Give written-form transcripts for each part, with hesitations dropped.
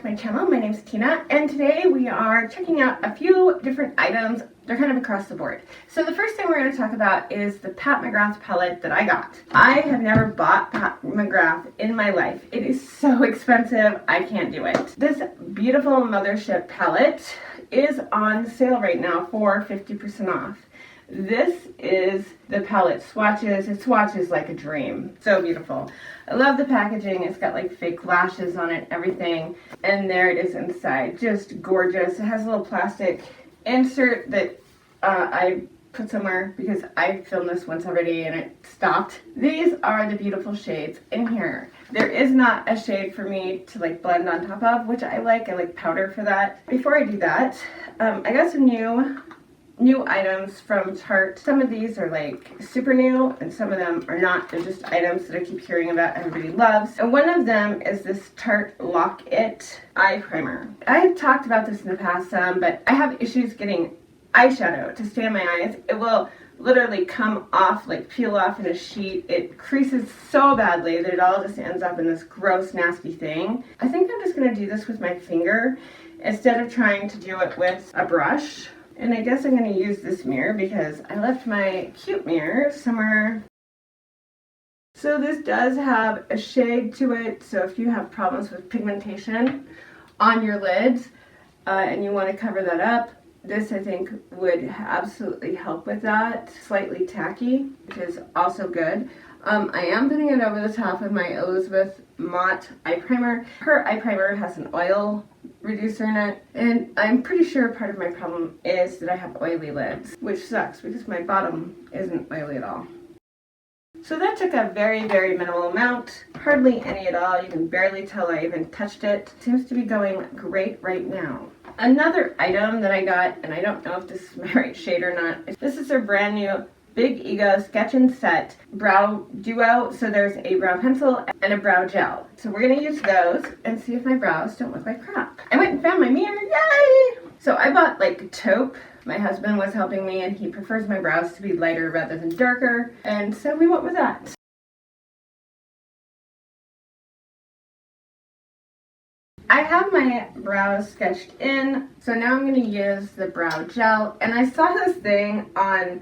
my channel. My name is Tina, and today we are checking out a few different items. They're kind of across the board. So the first thing we're going to talk about is the Pat MaGrath palette that I got. I have never bought Pat MaGrath in my life. It is so expensive, I can't do it. This beautiful Mothership palette is on sale right now for 50% off. This is the palette swatches. It swatches like a dream. So beautiful. I love the packaging. It's got like fake lashes on it, everything. And there it is inside. Just gorgeous. It has a little plastic insert that I put somewhere because I filmed this once already and it stopped. These are the beautiful shades in here. There is not a shade for me to like blend on top of, which I like powder for that. Before I do that, I got some new items from Tarte. Some of these are like super new and some of them are not. They're just items that I keep hearing about everybody loves. And one of them is this Tarte Lock It eye primer. I've talked about this in the past some, but I have issues getting eyeshadow to stay on my eyes. It will literally come off, like peel off in a sheet. It creases so badly that it all just ends up in this gross, nasty thing. I think I'm just gonna do this with my finger instead of trying to do it with a brush. And I guess I'm going to use this mirror because I left my cute mirror somewhere. So this does have a shade to it. So if you have problems with pigmentation on your lids and you want to cover that up, this I think would absolutely help with that. Slightly tacky, which is also good. I am putting it over the top of my Elizabeth Mott eye primer. Her eye primer has an oil reducer in it, and I'm pretty sure part of my problem is that I have oily lids, which sucks because my bottom isn't oily at all. So that took a very, very minimal amount, hardly any at all. You can barely tell I even touched it. Seems to be going great right now. Another item that I got, and I don't know if this is my right shade or not, this is their brand new Big Ego Sketch and Set Brow Duo. So there's a brow pencil and a brow gel. So we're going to use those and see if my brows don't look like crap. I went and found my mirror. Yay! So I bought like taupe. My husband was helping me and he prefers my brows to be lighter rather than darker. And so we went with that. I have my brows sketched in. So now I'm going to use the brow gel. And I saw this thing on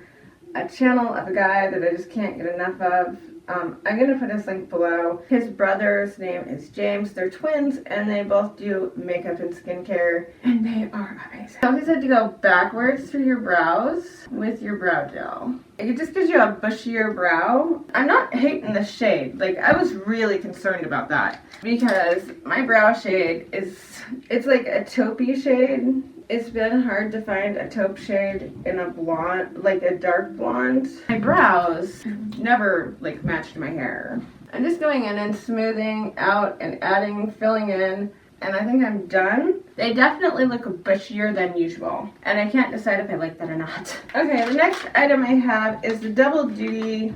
a channel of a guy that I just can't get enough of. I'm going to put his link below. His brother's name is James. They're twins and they both do makeup and skincare and they are amazing. So he said to go backwards through your brows with your brow gel. It just gives you a bushier brow. I'm not hating the shade. Like, I was really concerned about that because my brow shade it's like a taupey shade. It's been hard to find a taupe shade in a blonde, like a dark blonde. My brows never like matched my hair. I'm just going in and smoothing out and adding, filling in, and I think I'm done. They definitely look bushier than usual, and I can't decide if I like that or not. Okay, the next item I have is the Double Duty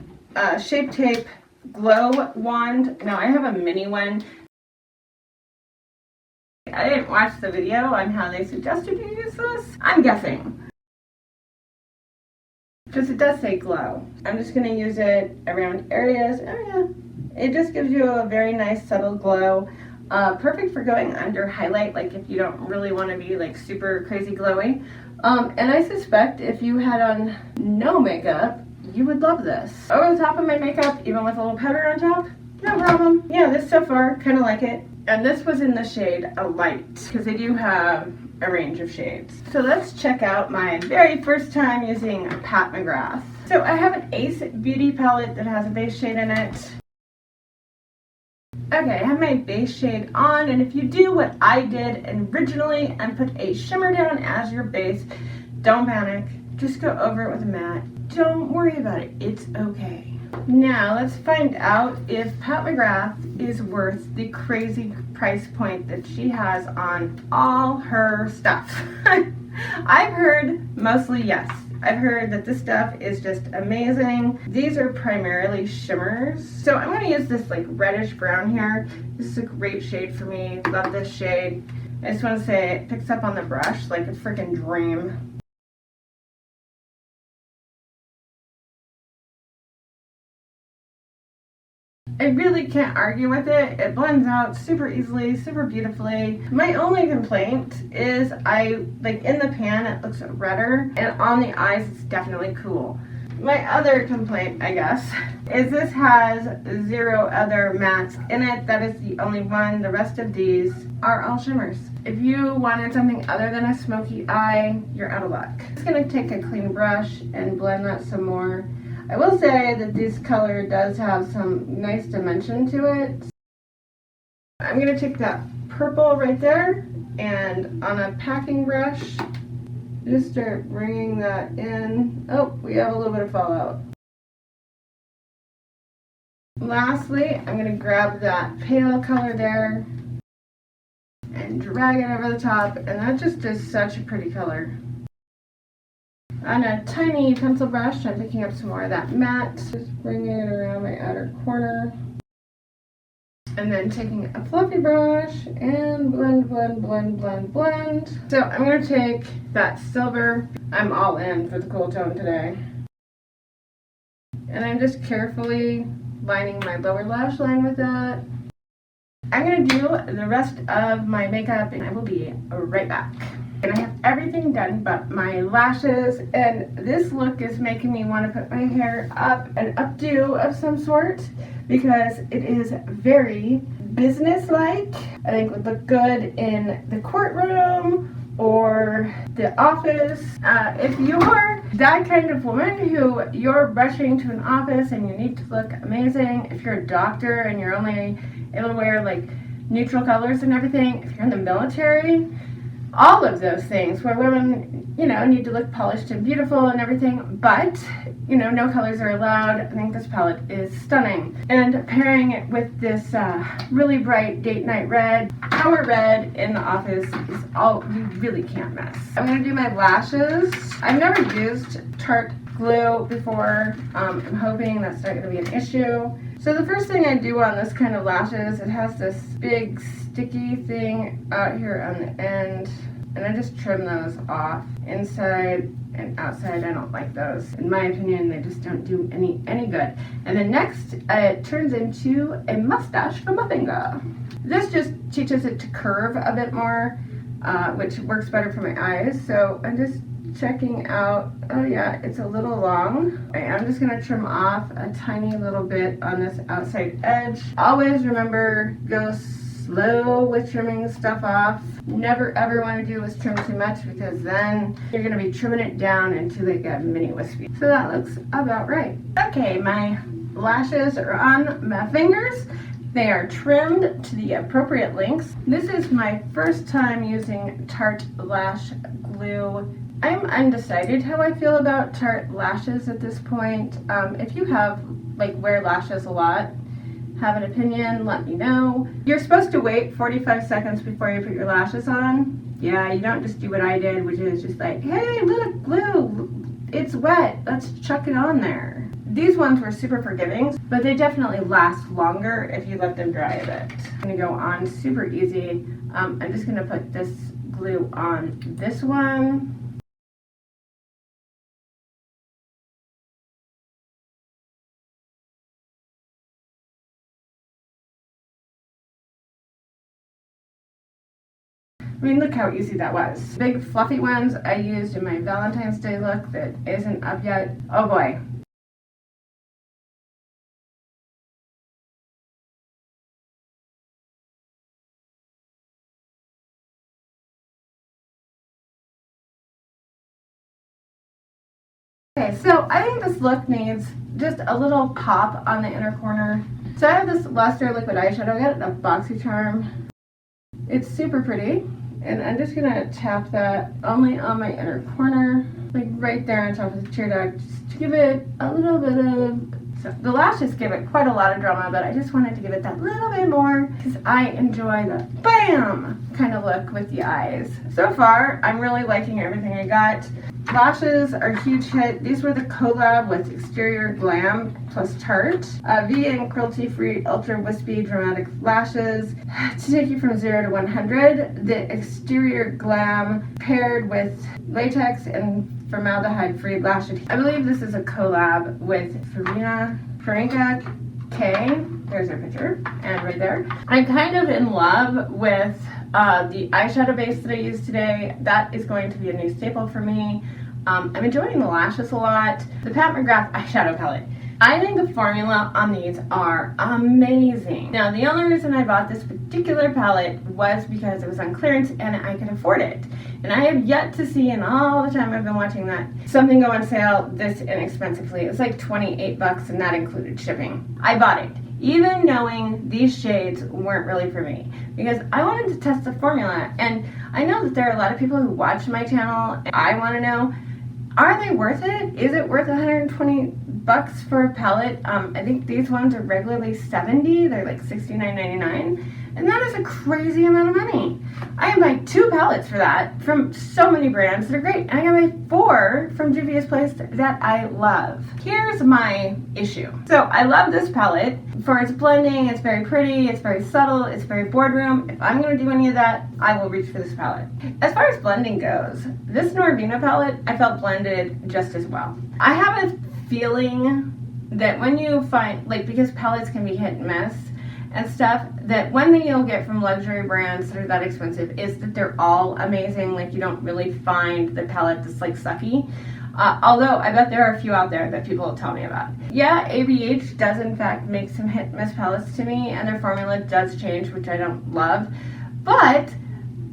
Shape Tape Glow Wand. No, I have a mini one. I didn't watch the video on how they suggested you use this. I'm guessing. Because it does say glow. I'm just going to use it around areas. Oh yeah. It just gives you a very nice subtle glow. Perfect for going under highlight, like if you don't really want to be like super crazy glowy. And I suspect if you had on no makeup, you would love this. Over the top of my makeup, even with a little powder on top, no problem. Yeah, this so far, kind of like it. And this was in the shade a light, because they do have a range of shades. So let's check out my very first time using Pat MaGrath. So I have an Ace Beauty palette that has a base shade in it. Okay, I have my base shade on, and if you do what I did originally and put a shimmer down as your base, don't panic. Just go over it with a matte. Don't worry about it. It's okay. Now let's find out if Pat MaGrath is worth the crazy price point that she has on all her stuff. I've heard mostly yes. I've heard that this stuff is just amazing. These are primarily shimmers. So I'm going to use this like reddish brown here. This is a great shade for me. Love this shade. I just want to say it picks up on the brush like a freaking dream. I really can't argue with it. It blends out super easily, super beautifully. My only complaint is like in the pan it looks redder, and on the eyes it's definitely cool. My other complaint, I guess, is this has 0 other mattes in it. That is the only one. The rest of these are all shimmers. If you wanted something other than a smoky eye, you're out of luck. I'm just gonna take a clean brush and blend that some more. I will say that this color does have some nice dimension to it. I'm gonna take that purple right there and on a packing brush, just start bringing that in. Oh, we have a little bit of fallout. Lastly, I'm going to grab that pale color there and drag it over the top, and that just is such a pretty color. On a tiny pencil brush, I'm picking up some more of that matte, just bringing it around my outer corner. And then taking a fluffy brush and blend, blend, blend, blend, blend. So I'm going to take that silver. I'm all in for the cool tone today. And I'm just carefully lining my lower lash line with that. I'm going to do the rest of my makeup and I will be right back. And I have everything done but my lashes, and this look is making me want to put my hair up an updo of some sort because it is very business-like. I think it would look good in the courtroom or the office. If you're that kind of woman who you're rushing to an office and you need to look amazing, if you're a doctor and you're only able to wear like neutral colors and everything, if you're in the military, all of those things where women, you know, need to look polished and beautiful and everything, but, you know, no colors are allowed. I think this palette is stunning. And pairing it with this really bright date night red, power red in the office is all you really can't miss. I'm going to do my lashes. I've never used Tarte glue before. I'm hoping that's not going to be an issue. So the first thing I do on this kind of lashes, it has this big sticky thing out here on the end, and I just trim those off inside and outside. I don't like those. In my opinion, they just don't do any good. And then next, it turns into a mustache from a finger. This just teaches it to curve a bit more, which works better for my eyes. So I'm just checking out, oh yeah, it's a little long. I'm just gonna trim off a tiny little bit on this outside edge. Always remember, go slow with trimming stuff off. Never ever want to do is trim too much because then you're gonna be trimming it down into like a mini wispy. So that looks about right. Okay, my lashes are on my fingers. They are trimmed to the appropriate lengths. This is my first time using Tarte Lash Glue. I'm undecided how I feel about Tarte lashes at this point. If you wear lashes a lot, have an opinion, let me know. You're supposed to wait 45 seconds before you put your lashes on. Yeah, you don't just do what I did, which is just like, hey, look, glue, it's wet, let's chuck it on there. These ones were super forgiving, but they definitely last longer if you let them dry a bit. I'm gonna go on super easy. I'm just gonna put this glue on this one. I mean, look how easy that was. Big fluffy ones I used in my Valentine's Day look that isn't up yet. Oh boy. Okay, so I think this look needs just a little pop on the inner corner. So I have this Luster liquid eyeshadow. I got it at BoxyCharm. It's super pretty. And I'm just gonna tap that only on my inner corner, like right there on top of the tear duct, just to give it a little bit of, so the lashes give it quite a lot of drama, but I just wanted to give it that little bit more because I enjoy the BAM kind of look with the eyes. So far, I'm really liking everything I got. Lashes are a huge hit. These were the collab with Exterior Glam plus Tarte. Vegan, cruelty-free, ultra wispy, dramatic lashes to take you from 0 to 100. The Exterior Glam paired with latex and formaldehyde-free lash adhesive. I believe this is a collab with Farinka K. There's our picture, and right there. I'm kind of in love with the eyeshadow base that I used today. That is going to be a new staple for me. I'm enjoying the lashes a lot. The Pat MaGrath eyeshadow palette. I think the formula on these are amazing. Now, the only reason I bought this particular palette was because it was on clearance and I could afford it. And I have yet to see, in all the time I've been watching that, something go on sale this inexpensively. It was like 28 bucks and that included shipping. I bought it, even knowing these shades weren't really for me, because I wanted to test the formula. And I know that there are a lot of people who watch my channel, and I want to know, are they worth it? Is it worth 120 bucks for a palette? I think these ones are regularly $70. They're like $69.99. And that is a crazy amount of money. I can buy 2 palettes for that from so many brands that are great. And I can buy 4 from Juvia's Place that I love. Here's my issue. So I love this palette for its blending. It's very pretty. It's very subtle. It's very boardroom. If I'm going to do any of that, I will reach for this palette. As far as blending goes, this Norvina palette I felt blended just as well. I have a feeling that when you find, like, because palettes can be hit and miss and stuff, that one thing you'll get from luxury brands that are that expensive is that they're all amazing. Like, you don't really find the palette that's like sucky. Although I bet there are a few out there that people will tell me about. Yeah, ABH does in fact make some hit and miss palettes to me, and their formula does change, which I don't love. But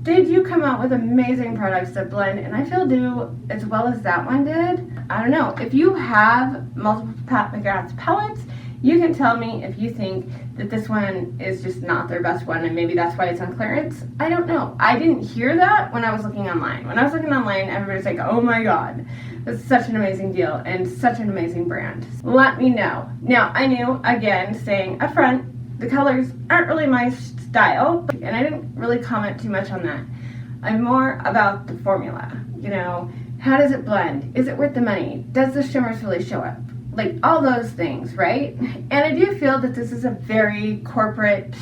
they do come out with amazing products that blend, and I feel do as well as that one did. I don't know. If you have multiple Pat MaGrath palettes, you can tell me if you think that this one is just not their best one, and maybe that's why it's on clearance. I don't know. I didn't hear that when I was looking online. When I was looking online, everybody's like, oh my god, that's such an amazing deal and such an amazing brand. Let me know. Now, I knew, again, saying up front, the colors aren't really my style, and I didn't really comment too much on that. I'm more about the formula. You know, how does it blend? Is it worth the money? Does the shimmers really show up? Like, all those things, right? And I do feel that this is a very corporate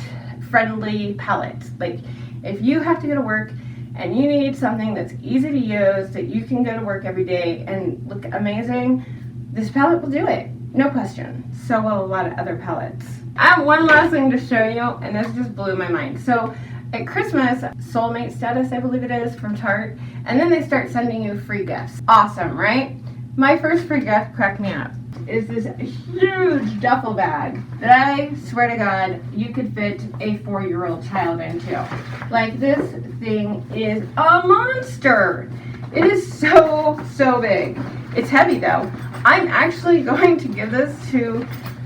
friendly palette. Like, if you have to go to work and you need something that's easy to use, that you can go to work every day and look amazing, this palette will do it, no question. So will a lot of other palettes. I have one last thing to show you, and this just blew my mind. So at Christmas, Soulmate Status, I believe it is, from Tarte, and then they start sending you free gifts. Awesome, right? My first free gift cracked me up. Is this huge duffel bag that I swear to God you could fit a 4-year-old child into. Like, this thing is a monster. It is so big. It's heavy though. I'm actually going to give this to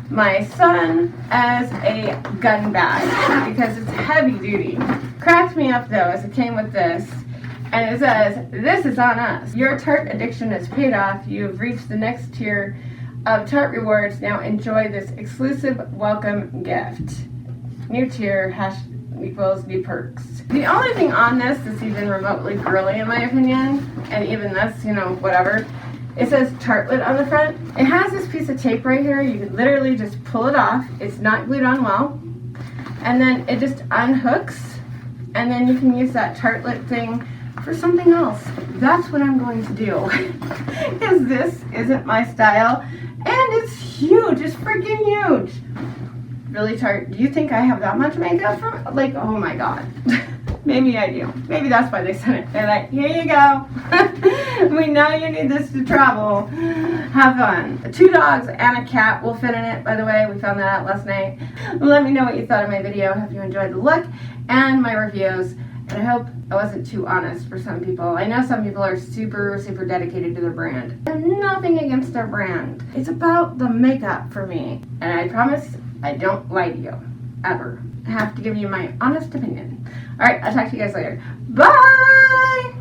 my son as a gun bag because it's heavy duty. Cracked me up though as it came with this. And it says, this is on us. Your Tarte addiction is paid off. You've reached the next tier of Tarte rewards. Now enjoy this exclusive welcome gift. New tier equals new perks. The only thing on this that's even remotely girly in my opinion, and even this, you know, whatever, it says Tartlet on the front. It has this piece of tape right here. You can literally just pull it off. It's not glued on well. And then it just unhooks, and then you can use that Tartlet thing for something else. That's what I'm going to do. Because this isn't my style. And it's huge. It's freaking huge. Really, Tarte, do you think I have that much makeup for? Like, oh my god. Maybe I do. Maybe that's why they sent it. They're like, here you go. We know you need this to travel. Have fun. 2 dogs and a cat will fit in it, by the way. We found that out last night. Let me know what you thought of my video. Hope you enjoyed the look and my reviews. And I hope I wasn't too honest for some people. I know some people are super dedicated to their brand. I have nothing against their brand. It's about the makeup for me. And I promise I don't lie to you. Ever. I have to give you my honest opinion. Alright, I'll talk to you guys later. Bye!